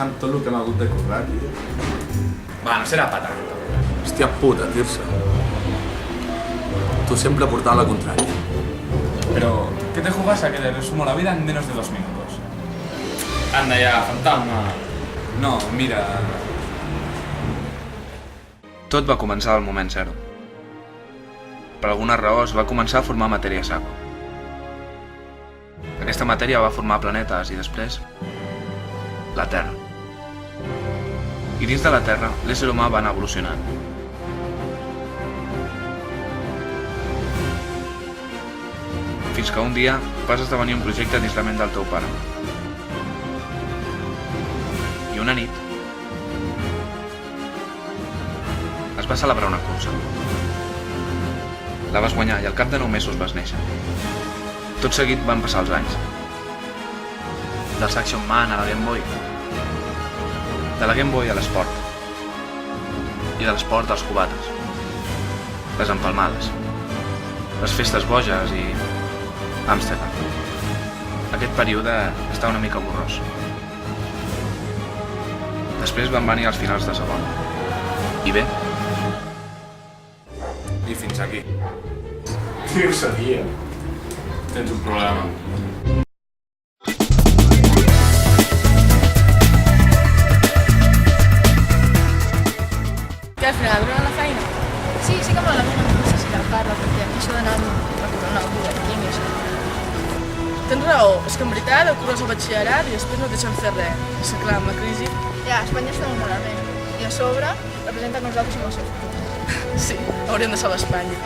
pensant tot el que m'ha hagut de currar. Va, no serà patata. Hòstia puta, Tirsa. Tu sempre portant la contrària. Pero, ¿qué te jugas a que le resumo la vida en menos de 2 minutos? Anda ya, fantasma. No, mira... Tot va començar al moment zero. Per alguna raó es va començar a formar matèria sapa. Aquesta matèria va formar planetes i després... la Terra. I dins de la Terra, l'ésser humà va anar evolucionant. Fins que un dia vas esdevenir un projecte dins la ment del teu pare. I una nit es va celebrar una cursa. La vas guanyar i al cap de 9 mesos vas néixer. Tot seguit van passar els anys. Del Action Man a la Game Boy. De la Game Boy a l'esport. I de l'esport als cubates. Les empalmades. Les festes boges i... Amsterdam. Aquest període està una mica borrós. Després van venir els finals de segon. I bé? I fins aquí. Tirsa, tia. Tens un problema. Què, al final durant la feina? Sí que me la mena, no sé si la parla, perquè això d'anar recorrent el butlletín i això. Tens raó, és que en veritat el curres al batxillerat i després no et deixen fer res. És que clar, amb la crisi... Ja, a Espanya estem molt malament. I a sobre, representa que nosaltres som el seu futur. Sí, hauríem de salvar Espanya.